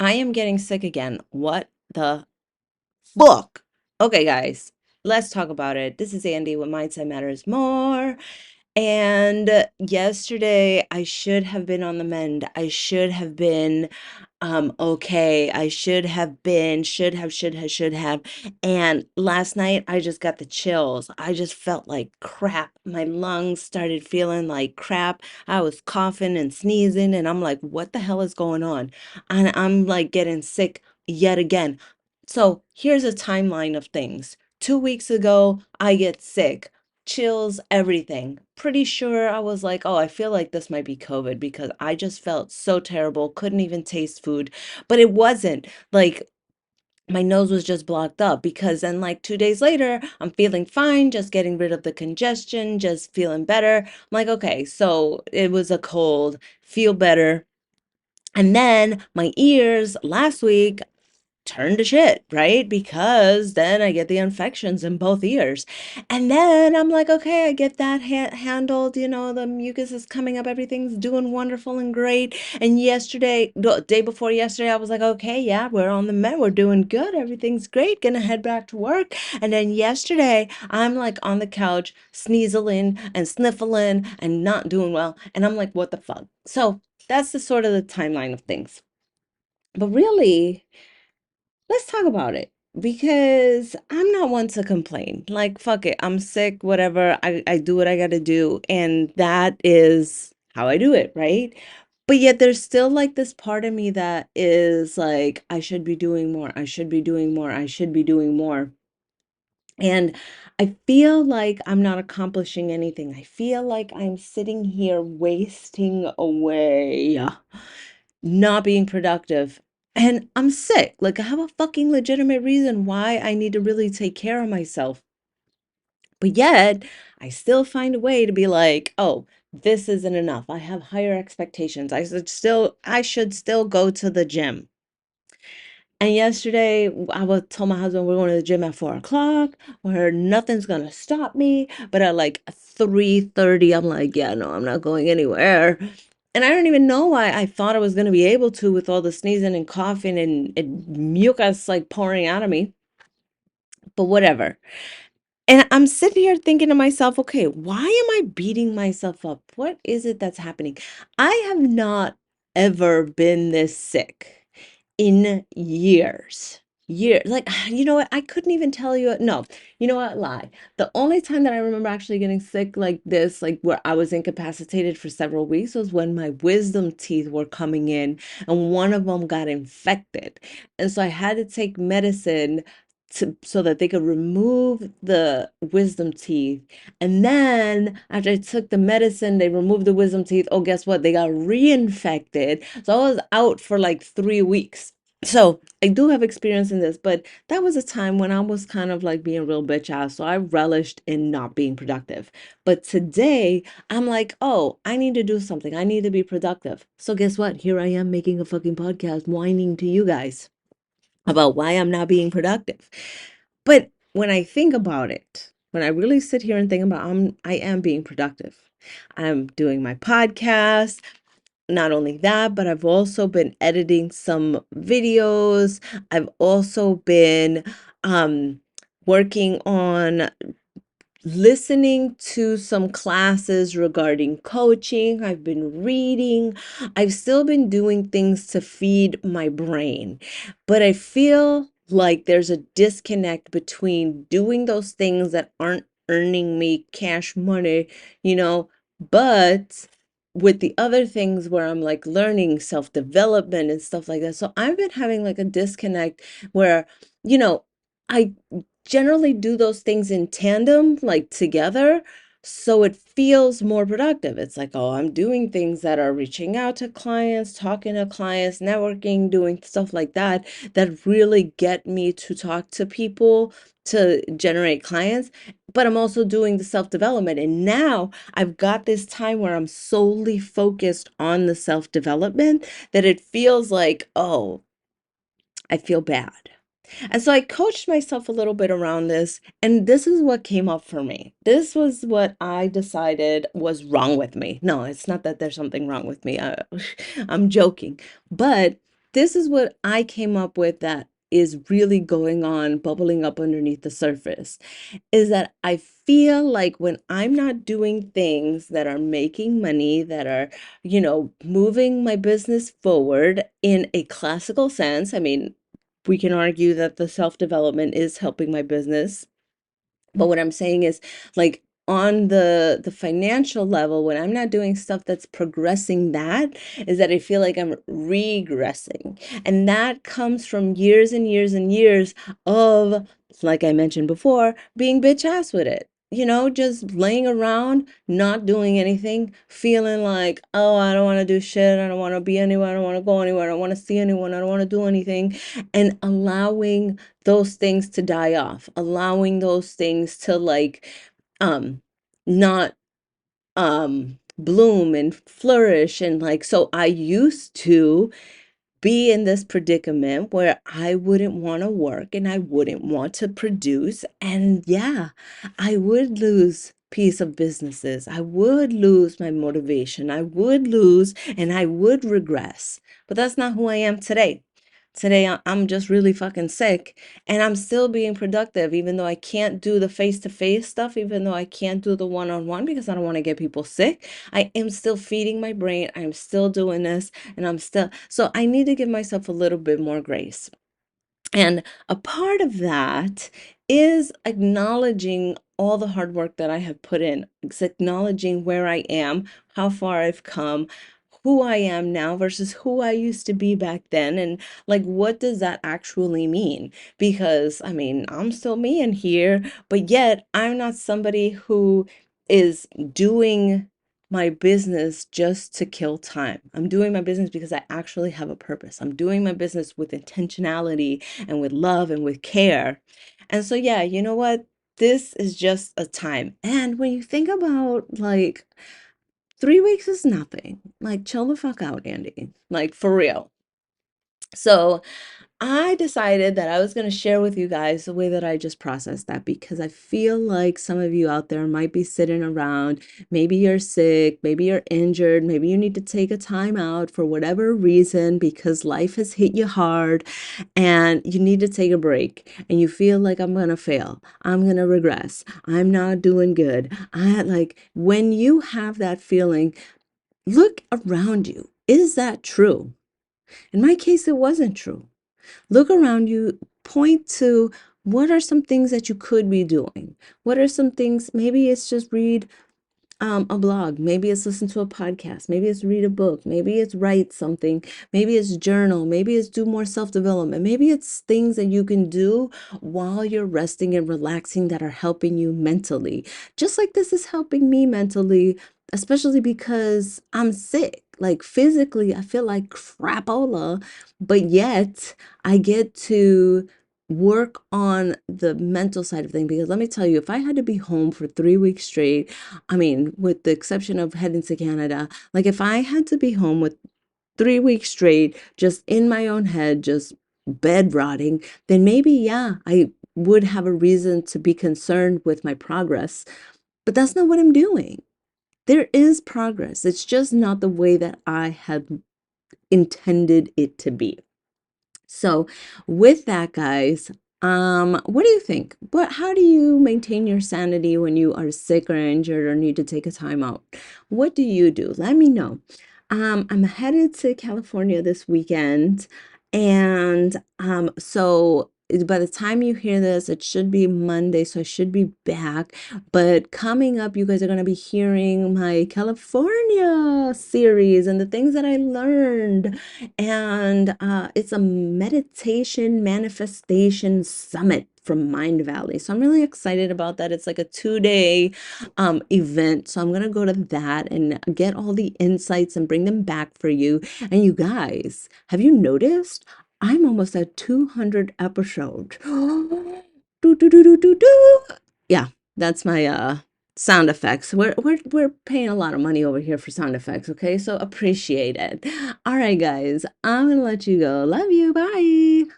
I am getting sick again. What the fuck? Okay, guys, let's talk about it. This is Andy with Mindset Matters More. And yesterday, I should have been on the mend. I should have been okay. I should have. And last night, I just got the chills. I just felt like crap. My lungs started feeling like crap. I was coughing and sneezing, and I'm like, what the hell is going on? And I'm like getting sick yet again. So here's a timeline of things. 2 weeks ago, I get sick, chills, everything. Pretty sure I was like, oh, I feel like this might be COVID because I just felt so terrible, couldn't even taste food. But it wasn't like my nose was just blocked up because then, like 2 days later, I'm feeling fine, just getting rid of the congestion, just feeling better. I'm like, okay, so it was a cold, feel better. And then my ears last week turn to shit, right? Because then I get the infections in both ears. And then I'm like, okay, I get that handled. The mucus is coming up, everything's doing wonderful and great. And yesterday, the day before yesterday, I was like, okay, yeah, we're on the mend, we're doing good, everything's great, gonna head back to work. And then yesterday, I'm like on the couch, sneezing and sniffling and not doing well. And I'm like, what the fuck? So that's the sort of the timeline of things. But really, let's talk about it because I'm not one to complain. Like, fuck it. I'm sick, whatever. I do what I got to do. And that is how I do it, right? But yet there's still like this part of me that is like, I should be doing more. I should be doing more. I should be doing more. And I feel like I'm not accomplishing anything. I feel like I'm sitting here wasting away, not being productive. And I'm sick. Like, I have a fucking legitimate reason why I need to really take care of myself. But yet, I still find a way to be like, oh, this isn't enough. I have higher expectations. I should still go to the gym. And yesterday, I was told my husband we're going to the gym at 4 o'clock, where nothing's gonna stop me. But at like 3:30, I'm like, yeah, no, I'm not going anywhere. And I don't even know why I thought I was gonna be able to with all the sneezing and coughing and mucus like pouring out of me. But whatever. And I'm sitting here thinking to myself, okay, why am I beating myself up? What is it that's happening? I have not ever been this sick in years. Years. Like, you know what? I couldn't even tell you. No, you know what? Lie. The only time that I remember actually getting sick like this, like where I was incapacitated for several weeks, was when my wisdom teeth were coming in and one of them got infected. And so I had to take medicine so that they could remove the wisdom teeth. And then after I took the medicine, they removed the wisdom teeth. Oh, guess what? They got reinfected. So I was out for like 3 weeks. So I do have experience in this, but that was a time when I was kind of like being real bitch ass. So I relished in not being productive. But today I'm like, oh, I need to do something. I need to be productive. So guess what? Here I am making a fucking podcast, whining to you guys about why I'm not being productive. But when I think about it, when I really sit here and think about I am being productive. I'm doing my podcast. Not only that, but I've also been editing some videos. I've also been um working on listening to some classes regarding coaching. I've been reading. I've still been doing things to feed my brain. But I feel like there's a disconnect between doing those things that aren't earning me cash money, you know, but with the other things where I'm like learning self-development and stuff like that. So I've been having like a disconnect where, you know, I generally do those things in tandem, like together, so it feels more productive. It's like, oh, I'm doing things that are reaching out to clients, talking to clients, networking, doing stuff like that, that really get me to talk to people to generate clients. But I'm also doing the self-development. And now I've got this time where I'm solely focused on the self-development that it feels like, oh, I feel bad. And so I coached myself a little bit around this, and this is what came up for me. This was what I decided was wrong with me. No, it's not that there's something wrong with me. I'm joking. But this is what I came up with that is really going on, bubbling up underneath the surface, is that I feel like when I'm not doing things that are making money, that are, moving my business forward in a classical sense. I mean, we can argue that the self-development is helping my business, but what I'm saying is, like, on the financial level, when I'm not doing stuff that's progressing, that is that I feel like I'm regressing. And that comes from years and years and years of, like I mentioned before, being bitch ass with it. Just laying around, not doing anything, feeling like, oh, I don't want to do shit. I don't want to be anywhere. I don't want to go anywhere. I don't want to see anyone. I don't want to do anything. And allowing those things to die off, allowing those things to, like, um not bloom and flourish. And, like, so I used to be in this predicament where I wouldn't want to work and I wouldn't want to produce. And yeah, I would lose piece of businesses. I would lose my motivation. I would lose and I would regress. But that's not who I am today. Today, I'm just really fucking sick and I'm still being productive, even though I can't do the face-to-face stuff, even though I can't do the one-on-one because I don't want to get people sick. I am still feeding my brain. I'm still doing this and so I need to give myself a little bit more grace. And a part of that is acknowledging all the hard work that I have put in. It's acknowledging where I am, how far I've come, who I am now versus who I used to be back then. And, like, what does that actually mean? Because, I mean, I'm still me in here, but yet I'm not somebody who is doing my business just to kill time. I'm doing my business because I actually have a purpose. I'm doing my business with intentionality and with love and with care. And so, yeah, you know what? This is just a time. And when you think about, like, 3 weeks is nothing. Like, chill the fuck out, Andy. Like, for real. So I decided that I was going to share with you guys the way that I just processed that, because I feel like some of you out there might be sitting around. Maybe you're sick, maybe you're injured, maybe you need to take a time out for whatever reason because life has hit you hard and you need to take a break and you feel like, I'm going to fail. I'm going to regress. I'm not doing good. When you have that feeling, look around you. Is that true? In my case, it wasn't true. Look around you, point to what are some things that you could be doing? What are some things? Maybe it's just read a blog. Maybe it's listen to a podcast. Maybe it's read a book. Maybe it's write something. Maybe it's journal. Maybe it's do more self-development. Maybe it's things that you can do while you're resting and relaxing that are helping you mentally. Just like this is helping me mentally, especially because I'm sick. Like, physically, I feel like crapola, but yet I get to work on the mental side of things. Because let me tell you, if I had to be home for 3 weeks straight, I mean, with the exception of heading to Canada, like, if I had to be home with 3 weeks straight, just in my own head, just bed rotting, then maybe, yeah, I would have a reason to be concerned with my progress. But that's not what I'm doing. There is progress. It's just not the way that I had intended it to be. So with that, guys, what do you think? How do you maintain your sanity when you are sick or injured or need to take a time out? What do you do? Let me know. I'm headed to California this weekend, and so by the time you hear this, it should be Monday, so I should be back. But coming up, you guys are going to be hearing my California series and the things that I learned. And it's a meditation manifestation summit from Mind Valley. So I'm really excited about that. It's like a 2-day event. So I'm going to go to that and get all the insights and bring them back for you. And you guys, have you noticed? I'm almost at 200 episodes. Do, do, do, do, do, do. Yeah, that's my sound effects. We're paying a lot of money over here for sound effects, okay? So appreciate it. All right, guys, I'm gonna let you go. Love you. Bye.